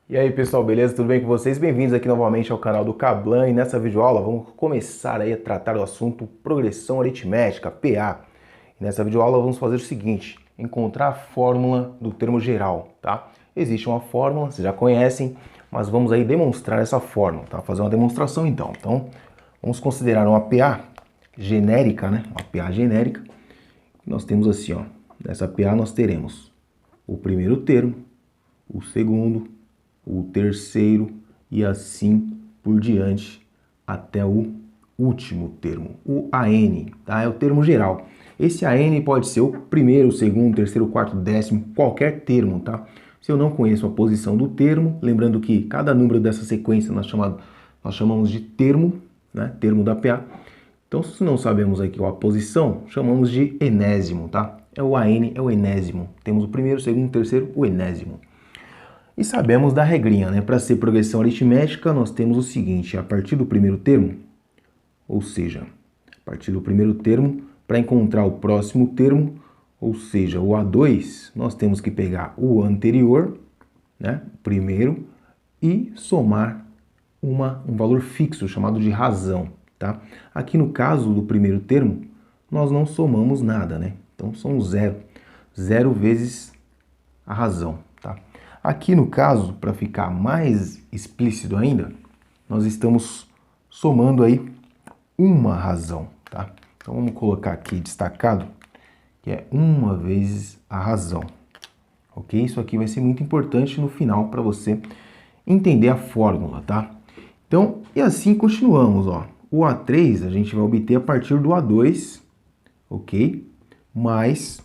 E aí pessoal, beleza? Tudo bem com vocês? Bem-vindos aqui novamente ao canal do Kablan e nessa videoaula vamos começar aí a tratar do assunto progressão aritmética, PA. E nessa videoaula vamos fazer o seguinte, encontrar a fórmula do termo geral, tá? Existe uma fórmula, vocês já conhecem, mas vamos aí demonstrar essa fórmula, tá? Fazer uma demonstração então. Então, vamos considerar uma PA genérica, né? Uma PA genérica. Nós temos assim, ó, nessa PA nós teremos o primeiro termo, o segundo, o terceiro e assim por diante até o último termo, o AN, tá? É o termo geral. Esse AN pode ser o primeiro, o segundo, o terceiro, o quarto, o décimo, qualquer termo, tá? Se eu não conheço a posição do termo, lembrando que cada número dessa sequência nós chamamos de termo, né? Termo da PA. Então, se não sabemos aqui a posição, chamamos de enésimo, tá? É o AN, é o enésimo. Temos o primeiro, o segundo, o terceiro, o enésimo. E sabemos da regrinha, né? Para ser progressão aritmética, nós temos o seguinte, a partir do primeiro termo, ou seja, a partir do primeiro termo, para encontrar o próximo termo, ou seja, o A2, nós temos que pegar o anterior, né? Primeiro, e somar um valor fixo, chamado de razão, tá? Aqui no caso do primeiro termo, nós não somamos nada, né? Então, são zero. Zero vezes a razão, tá? Aqui no caso, para ficar mais explícito ainda, nós estamos somando aí uma razão, tá? Então vamos colocar aqui destacado, que é uma vezes a razão, ok? Isso aqui vai ser muito importante no final para você entender a fórmula, tá? Então, e assim continuamos, ó. O A3 a gente vai obter a partir do A2, ok? Mais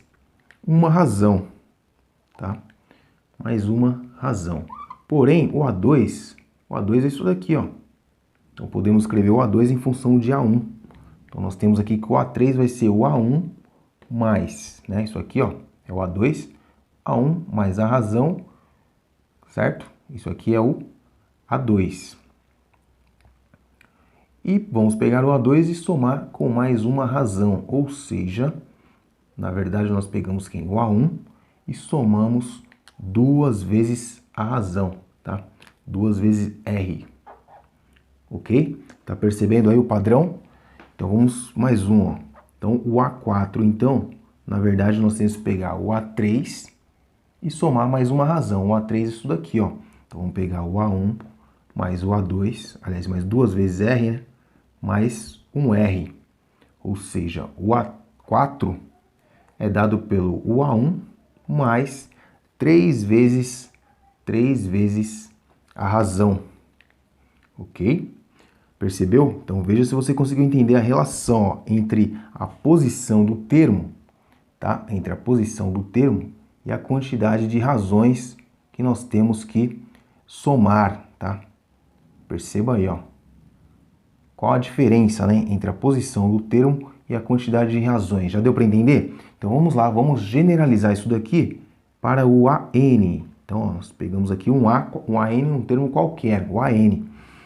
uma razão, tá? Mais uma razão. Porém, o A2 é isso daqui, ó. Então, podemos escrever o A2 em função de A1. Então, nós temos aqui que o A3 vai ser o A1 mais, né? Isso aqui, ó, é o A2, A1 mais a razão, certo? Isso aqui é o A2. E vamos pegar o A2 e somar com mais uma razão, ou seja, na verdade, nós pegamos quem? O A1 e somamos duas vezes a razão, tá? Duas vezes R. Ok? Tá percebendo aí o padrão? Então, vamos mais um, ó. Então, o A4, então, na verdade, nós temos que pegar o A3 e somar mais uma razão. O A3 é isso daqui, ó. Então, vamos pegar o A1 mais o A2, aliás, mais duas vezes R, né? Mais um R. Ou seja, o A4 é dado pelo A1 mais 3 vezes a razão, ok? Percebeu? Então veja se você conseguiu entender a relação, ó, entre a posição do termo, tá? Entre a posição do termo e a quantidade de razões que nós temos que somar, tá? Perceba aí, ó. Qual a diferença, né, entre a posição do termo e a quantidade de razões? Já deu para entender? Então vamos lá, vamos generalizar isso daqui para o AN. Então ó, nós pegamos aqui um AN, um termo qualquer, o AN.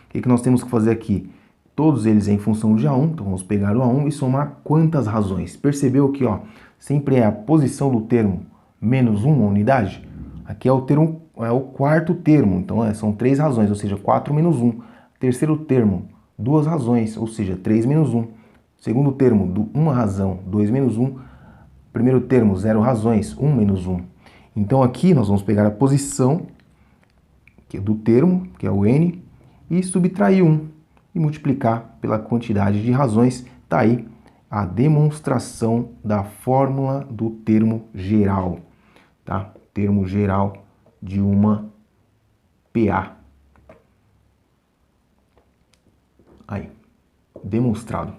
O que nós temos que fazer aqui? Todos eles em função de A1, então vamos pegar o A1 e somar quantas razões? Percebeu que, ó, sempre é a posição do termo menos uma unidade? Aqui é o termo, é o quarto termo, então são 3 razões, ou seja, 4 menos 1. Terceiro termo, 2 razões, ou seja, 3 menos 1. Segundo termo, 1 razão, 2 menos 1. Primeiro termo, 0 razões, 1 menos 1. Então aqui nós vamos pegar a posição do termo, que é o N, e subtrair 1 e multiplicar pela quantidade de razões. Está aí a demonstração da fórmula do termo geral, tá? Termo geral de uma PA. Aí, demonstrado,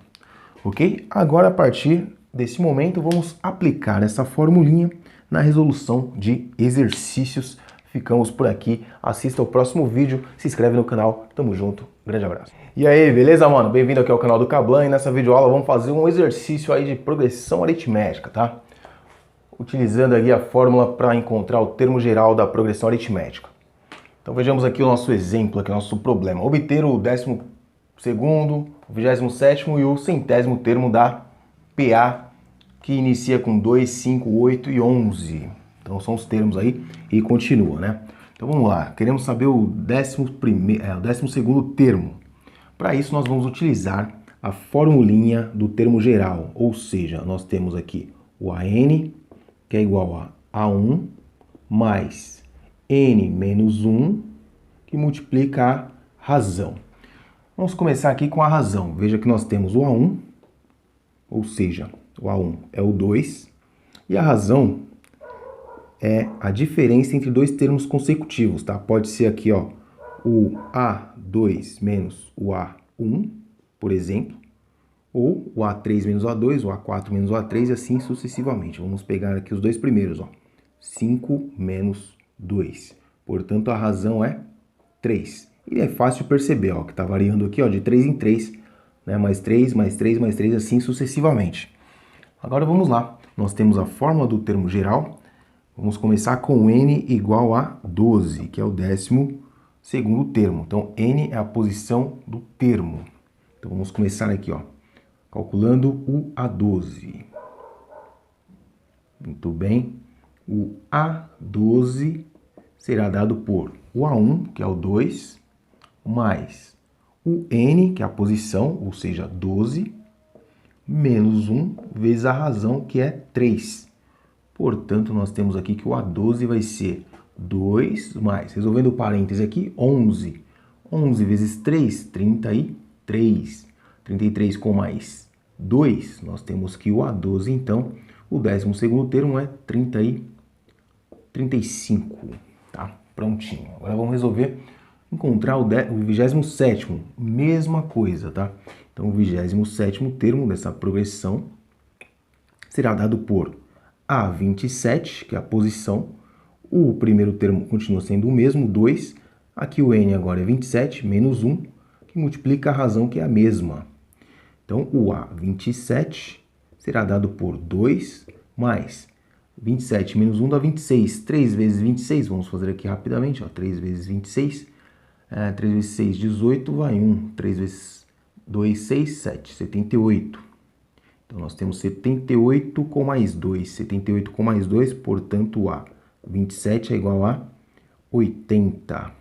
ok? Agora, a partir desse momento, vamos aplicar essa formulinha na resolução de exercícios. Ficamos por aqui, assista o próximo vídeo, se inscreve no canal, tamo junto, grande abraço. E aí, beleza, mano? Bem-vindo aqui ao canal do Kablan e nessa videoaula vamos fazer um exercício aí de progressão aritmética, tá? Utilizando aqui a fórmula para encontrar o termo geral da progressão aritmética. Então vejamos aqui o nosso exemplo, aqui o nosso problema. Obter o 12º, o 27º e o 100º termo da PA, que inicia com 2, 5, 8 e 11. Então são os termos aí e continua, né? Então vamos lá, queremos saber o 12º termo. Para isso nós vamos utilizar a formulinha do termo geral, ou seja, nós temos aqui o AN, que é igual a A1, mais N menos 1, que multiplica a razão. Vamos começar aqui com a razão. Veja que nós temos o A1, ou seja, o A1 é o 2, e a razão é a diferença entre dois termos consecutivos, tá? Pode ser aqui, ó, o A2 menos o A1, por exemplo, ou o A3 menos o A2, o A4 menos o A3 e assim sucessivamente. Vamos pegar aqui os dois primeiros, ó. 5 menos 2. Portanto, a razão é 3. E é fácil de perceber, ó, que está variando aqui, ó, de 3 em 3, né? Mais 3, mais 3, mais 3, assim sucessivamente. Agora vamos lá. Nós temos a fórmula do termo geral. Vamos começar com N igual a 12, que é o 12º termo. Então, N é a posição do termo. Então, vamos começar aqui, ó, calculando o A12. Muito bem. O A12 será dado por o A1, que é o 2, mais o N, que é a posição, ou seja, 12, menos 1 vezes a razão, que é 3. Portanto, nós temos aqui que o A12 vai ser 2 mais, resolvendo o parêntese aqui, 11. 11 vezes 3, 33. 33 com mais 2, nós temos que o A12, então, o 12º termo é 35, tá? Prontinho. Agora vamos resolver, encontrar o 27º, mesma coisa, tá? Então, o 27º termo dessa progressão será dado por A27, que é a posição. O primeiro termo continua sendo o mesmo, 2. Aqui o N agora é 27, menos 1, que multiplica a razão, que é a mesma. Então, o A27 será dado por 2 mais 27 menos 1 dá 26. 3 vezes 26, vamos fazer aqui rapidamente, ó, 3 vezes 26. 3 vezes 6, 18, vai 1. 3 vezes 2, 6, 7, 78. Então, nós temos 78 com mais 2. 78 com mais 2, portanto, A 27 é igual a 80.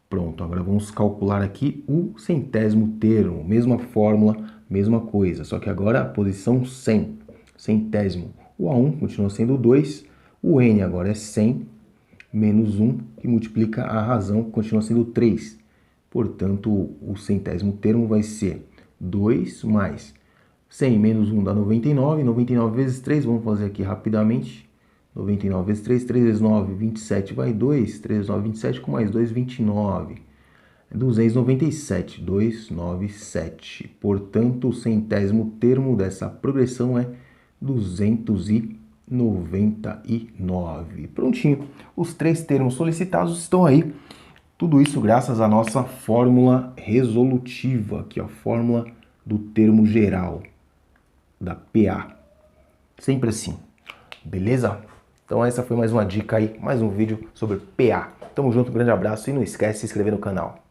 Pronto, agora vamos calcular aqui o 100º termo. Mesma fórmula, mesma coisa, só que agora a posição 100. 100º. O A1 continua sendo 2, o N agora é 100, menos 1, que multiplica a razão, que continua sendo 3. Portanto, o 100º termo vai ser 2 mais 100 menos 1 dá 99, 99 vezes 3, vamos fazer aqui rapidamente. 99 vezes 3, 3 vezes 9, 27, vai 2, 3 vezes 9, 27, com mais 2, 29. 297, 297. Portanto, o 100º termo dessa progressão é 299. Prontinho. Os 3 termos solicitados estão aí. Tudo isso graças à nossa fórmula resolutiva, aqui, a fórmula do termo geral, da PA. Sempre assim. Beleza? Então essa foi mais uma dica aí, mais um vídeo sobre PA. Tamo junto, um grande abraço e não esquece de se inscrever no canal.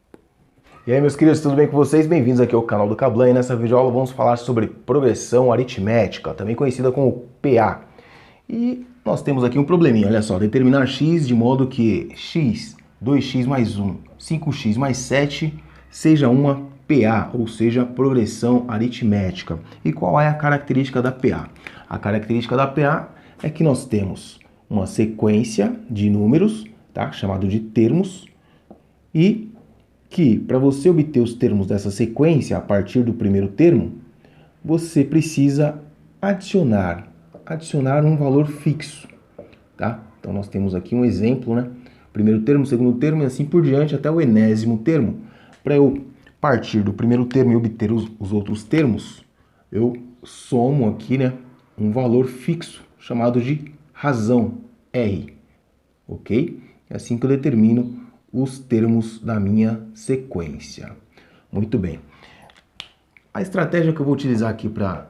E aí, meus queridos, tudo bem com vocês? Bem-vindos aqui ao canal do Kablan e nessa videoaula vamos falar sobre progressão aritmética, também conhecida como PA. E nós temos aqui um probleminha, olha só, determinar x de modo que x, 2x mais 1, 5x mais 7 seja uma PA, ou seja, progressão aritmética. E qual é a característica da PA? A característica da PA é que nós temos uma sequência de números, tá? Chamado de termos, e que para você obter os termos dessa sequência a partir do primeiro termo, você precisa adicionar um valor fixo, tá? Então nós temos aqui um exemplo, né? Primeiro termo, segundo termo e assim por diante até o enésimo termo. Para eu partir do primeiro termo e obter os outros termos, eu somo aqui, né, um valor fixo chamado de razão, R, ok? É assim que eu determino os termos da minha sequência. Muito bem. A estratégia que eu vou utilizar aqui para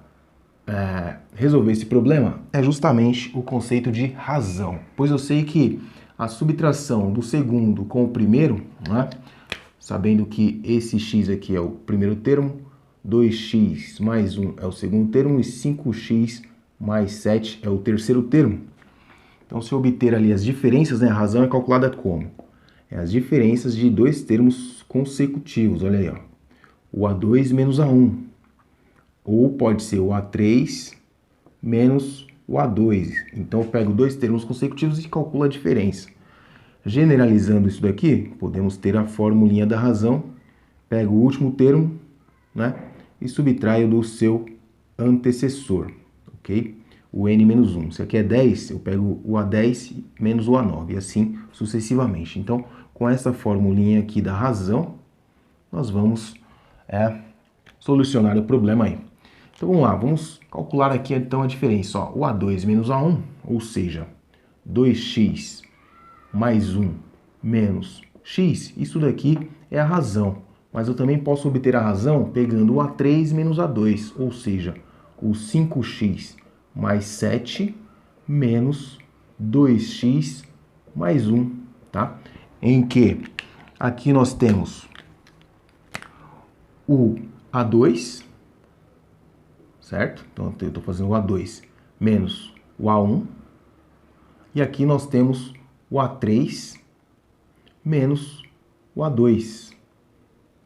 resolver esse problema é justamente o conceito de razão, pois eu sei que a subtração do segundo com o primeiro, né, sabendo que esse x aqui é o primeiro termo, 2x mais 1 é o segundo termo e 5x mais 7 é o terceiro termo. Então, se eu obter ali as diferenças, né, a razão é calculada como? É as diferenças de dois termos consecutivos, olha aí, ó. O A2 menos A1. Ou pode ser o A3 menos o A2. Então, eu pego dois termos consecutivos e calculo a diferença. Generalizando isso daqui, podemos ter a formulinha da razão. Pego o último termo, né, e subtraio do seu antecessor, ok? O n menos 1. Se aqui é 10, eu pego o A10 menos o A9, e assim sucessivamente. Então, com essa formulinha aqui da razão, nós vamos solucionar o problema aí. Então, vamos lá, vamos calcular aqui então a diferença. Ó, o A2 menos A1, ou seja, 2x mais 1 menos x, isso daqui é a razão. Mas eu também posso obter a razão pegando o A3 menos A2, ou seja, o 5x mais 7 menos 2x mais 1, tá? Em que aqui nós temos o A2, certo? Então eu estou fazendo o A2 menos o A1, e aqui nós temos o A3 menos o A2.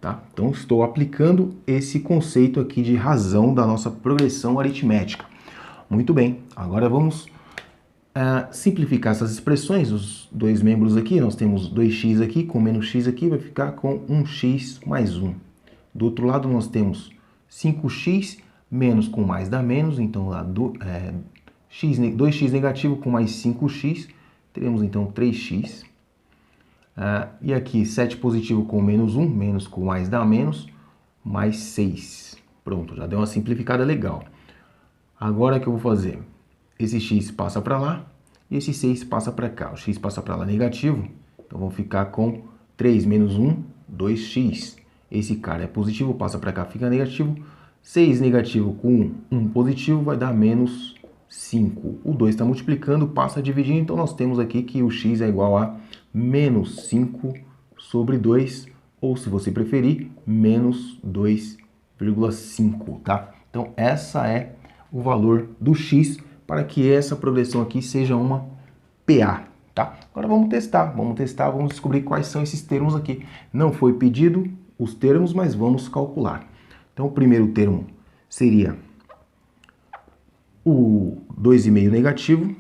Tá? Então, estou aplicando esse conceito aqui de razão da nossa progressão aritmética. Muito bem, agora vamos simplificar essas expressões, os dois membros aqui. Nós temos 2x aqui com menos x aqui, vai ficar com 1x mais 1. Do outro lado, nós temos 5x menos com mais dá menos, então lá 2x negativo com mais 5x, teremos então 3x. E aqui 7 positivo com menos 1, menos com mais dá menos, mais 6. Pronto, já deu uma simplificada legal. Agora o que eu vou fazer? Esse x passa para lá e esse 6 passa para cá. O x passa para lá negativo, então vamos ficar com 3 menos 1, 2x. Esse cara é positivo, passa para cá, fica negativo. 6 negativo com 1 positivo vai dar menos 5. O 2 está multiplicando, passa dividindo, então nós temos aqui que o x é igual a menos 5 sobre 2, ou se você preferir, menos 2,5, tá? Então, essa é o valor do x para que essa progressão aqui seja uma PA, tá? Agora vamos testar, vamos descobrir quais são esses termos aqui. Não foi pedido os termos, mas vamos calcular. Então, o primeiro termo seria o 2,5 negativo,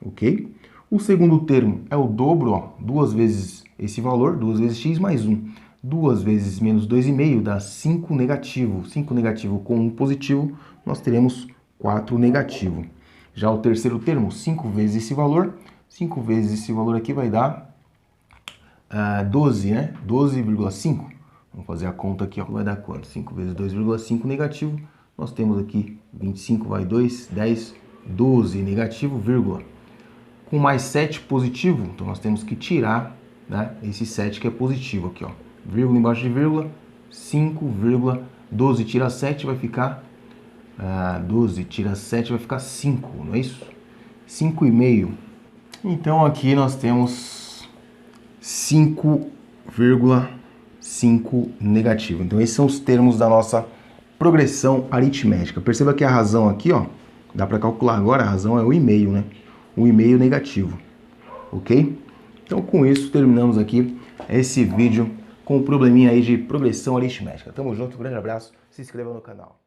ok? O segundo termo é o dobro, ó, 2 vezes esse valor, 2 vezes x mais 1. 2 vezes menos 2,5 dá 5 negativo. 5 negativo com 1 positivo, nós teremos 4 negativo. Já o terceiro termo, 5 vezes esse valor. 5 vezes esse valor aqui vai dar 12, né? 12,5. Vamos fazer a conta aqui, ó, vai dar quanto? 5 vezes 2,5 negativo. Nós temos aqui 25 vai 2, 10, 12 negativo, vírgula. Com mais 7 positivo, então nós temos que tirar, né, esse 7 que é positivo aqui, ó. Vírgula embaixo de vírgula, 5,12 tira 7 vai ficar 12 tira 7 vai ficar 5, não é isso? 5,5. Então aqui nós temos 5,5 negativo. Então esses são os termos da nossa progressão aritmética. Perceba que a razão aqui, ó, dá para calcular agora, a razão é o 1,5, né? 1,5 negativo, ok? Então com isso terminamos aqui esse vídeo com um probleminha aí de progressão aritmética. Tamo junto, um grande abraço, se inscreva no canal.